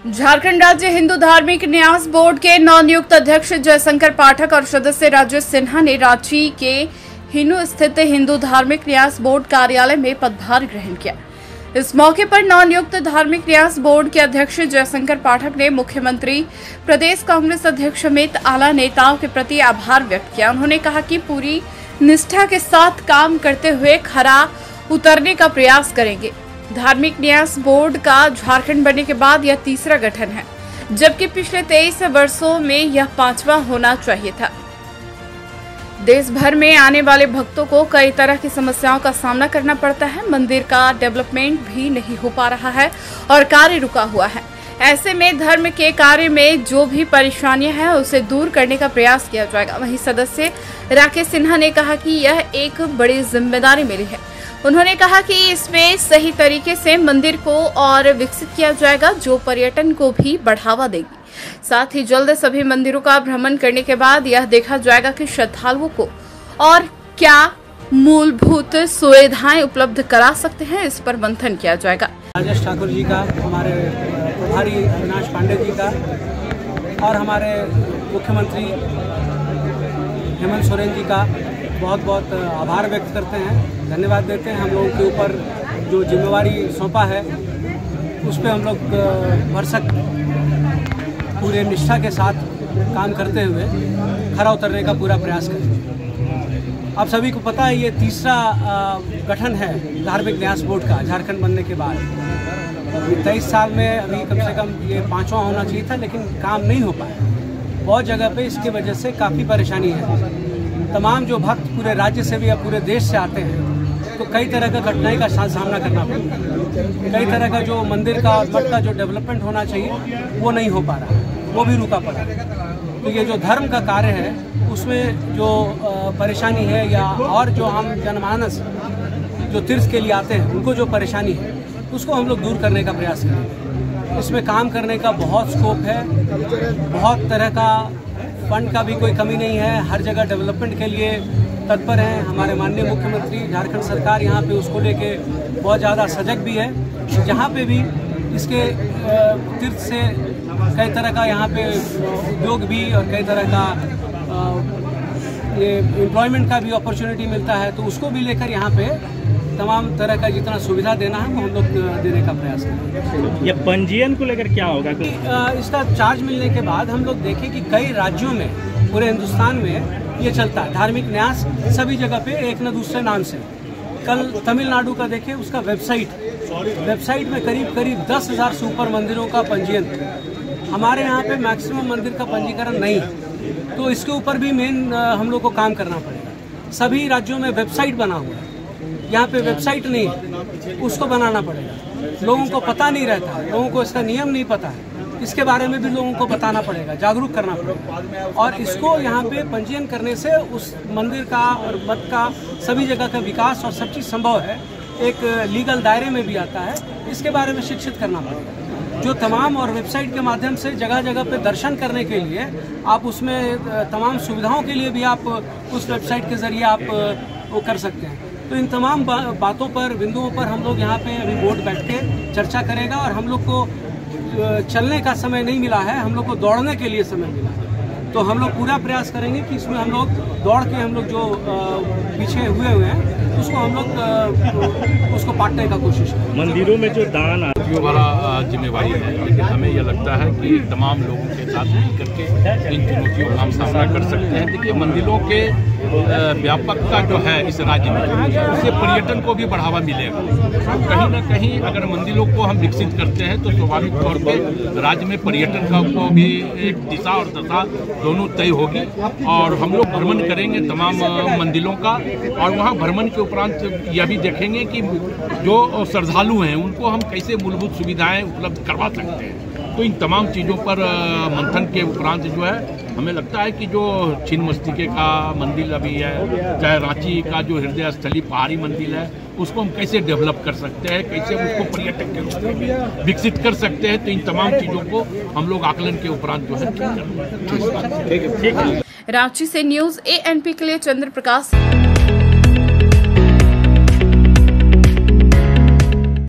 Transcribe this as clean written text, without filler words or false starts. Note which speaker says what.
Speaker 1: झारखंड राज्य हिंदू धार्मिक न्यास बोर्ड के नवनियुक्त अध्यक्ष जयशंकर पाठक और सदस्य राजेश सिन्हा ने रांची के हिनू स्थित हिंदू धार्मिक न्यास बोर्ड कार्यालय में पदभार ग्रहण किया। इस मौके पर नवनियुक्त धार्मिक न्यास बोर्ड के अध्यक्ष जयशंकर पाठक ने मुख्यमंत्री, प्रदेश कांग्रेस अध्यक्ष समेत आला नेताओं के प्रति आभार व्यक्त किया। उन्होंने कहा कि पूरी निष्ठा के साथ काम करते हुए खरा उतरने का प्रयास करेंगे। धार्मिक न्यास बोर्ड का झारखंड बनने के बाद यह तीसरा गठन है, जबकि पिछले 23 वर्षों में यह 5वां होना चाहिए था। देश भर में आने वाले भक्तों को कई तरह की समस्याओं का सामना करना पड़ता है। मंदिर का डेवलपमेंट भी नहीं हो पा रहा है और कार्य रुका हुआ है। ऐसे में धर्म के कार्य में जो भी परेशानियां हैं उसे दूर करने का प्रयास किया जाएगा। वहीं सदस्य राकेश सिन्हा ने कहा कि यह एक बड़ी जिम्मेदारी मिली है। उन्होंने कहा कि इसमें सही तरीके से मंदिर को और विकसित किया जाएगा, जो पर्यटन को भी बढ़ावा देगी। साथ ही जल्द सभी मंदिरों का भ्रमण करने के बाद यह देखा जाएगा कि श्रद्धालुओं को और क्या मूलभूत सुविधाएं उपलब्ध करा सकते हैं, इस पर मंथन किया जाएगा।
Speaker 2: राजेश ठाकुर जी का, हमारे प्रभारी अविनाश पांडे जी का और हमारे मुख्यमंत्री हेमंत सोरेन जी का बहुत बहुत आभार व्यक्त करते हैं, धन्यवाद देते हैं। हम लोगों के ऊपर जो जिम्मेवारी सौंपा है उस पर हम लोग भरसक पूरे निष्ठा के साथ काम करते हुए खरा उतरने का पूरा प्रयास करेंगे। आप सभी को पता है ये तीसरा गठन है धार्मिक न्यास बोर्ड का झारखंड बनने के बाद। 23 साल में अभी कम से कम ये 5वां होना चाहिए था, लेकिन काम नहीं हो पाया। बहुत जगह पे इसकी वजह से काफ़ी परेशानी है। तमाम जो भक्त पूरे राज्य से भी या पूरे देश से आते हैं तो कई तरह का कठिनाई का सामना करना पड़ता है। कई तरह का जो मंदिर का और मठ का जो डेवलपमेंट होना चाहिए वो नहीं हो पा रहा, वो भी रुका पड़ा। तो ये जो धर्म का कार्य है उसमें जो परेशानी है या और जो हम जनमानस जो तीर्थ के लिए आते हैं उनको जो परेशानी है उसको हम लोग दूर करने का प्रयास करेंगे। इसमें काम करने का बहुत स्कोप है, बहुत तरह का फंड का भी कोई कमी नहीं है। हर जगह डेवलपमेंट के लिए तत्पर हैं। हमारे माननीय मुख्यमंत्री, झारखंड सरकार यहाँ पे उसको लेके बहुत ज़्यादा सजग भी है। जहाँ पे भी इसके तीर्थ से कई तरह का यहाँ पे उद्योग भी और कई तरह का ये एम्प्लॉयमेंट का भी अपॉर्चुनिटी मिलता है, तो उसको भी लेकर यहाँ पे तमाम तरह का जितना सुविधा देना है वो हम लोग देने का प्रयास करेंगे।
Speaker 3: ये पंजीयन को लेकर क्या होगा?
Speaker 2: इसका चार्ज मिलने के बाद हम लोग देखें कि कई राज्यों में, पूरे हिंदुस्तान में ये चलता है। धार्मिक न्यास सभी जगह पे एक न दूसरे नाम से। कल तमिलनाडु का देखें, उसका वेबसाइट में करीब 10,000 से ऊपर मंदिरों का पंजीयन। हमारे यहाँ पे मैक्सिमम मंदिर का पंजीकरण नहीं है, तो इसके ऊपर भी मेन हम लोग को काम करना पड़ेगा। सभी राज्यों में वेबसाइट बना हुआ है, यहाँ पे वेबसाइट नहीं है, उसको बनाना पड़ेगा। लोगों को पता नहीं रहता, लोगों को इसका नियम नहीं पता है, इसके बारे में भी लोगों को बताना पड़ेगा, जागरूक करना पड़ेगा। और इसको यहाँ पे पंजीयन करने से उस मंदिर का और मठ का सभी जगह का विकास और सब चीज़ संभव है, एक लीगल दायरे में भी आता है। इसके बारे में शिक्षित करना पड़ेगा। जो तमाम और वेबसाइट के माध्यम से जगह जगह पे दर्शन करने के लिए आप उसमें तमाम सुविधाओं के लिए भी आप उस वेबसाइट के ज़रिए आप वो कर सकते हैं। तो इन तमाम बातों पर, बिंदुओं पर हम लोग यहाँ पे अभी बोर्ड बैठ के चर्चा करेगा। और हम लोग को चलने का समय नहीं मिला है, हम लोग को दौड़ने के लिए समय मिला है। तो हम लोग पूरा प्रयास करेंगे कि इसमें हम लोग दौड़ के हम लोग जो पीछे हुए हैं उसको हम लोग उसको पाटने का कोशिश करें।
Speaker 3: मंदिरों में जो दान
Speaker 4: हमारा जिम्मेवारी है, लेकिन हमें यह लगता है कि तमाम लोगों के साथ मिल करके इन चुनौतियों का हम सामना कर सकते हैं। देखिए, मंदिरों के व्यापकता जो है इस राज्य में, उससे पर्यटन को भी बढ़ावा मिलेगा। कहीं ना कहीं अगर मंदिरों को हम विकसित करते हैं तो स्वाभाविक तौर पे राज्य में पर्यटन का को भी एक दिशा और दशा दोनों तय होगी। और हम लोग भ्रमण करेंगे तमाम मंदिरों का, और वहाँ भ्रमण के उपरांत यह भी देखेंगे कि जो श्रद्धालु हैं उनको हम कैसे मूलभूत सुविधाएं उपलब्ध करवा सकते हैं। तो इन तमाम चीज़ों पर मंथन के उपरांत जो है हमें लगता है कि जो छिन्नमस्तिके का मंदिर अभी है, चाहे रांची का जो हृदय स्थली पहाड़ी मंदिर है, उसको हम कैसे डेवलप कर सकते हैं, कैसे उसको पर्यटक के रूप में भी विकसित कर सकते हैं। तो इन तमाम चीज़ों को हम लोग आकलन के उपरांत जो है।
Speaker 1: रांची से न्यूज़ ANP के लिए चंद्र प्रकाश।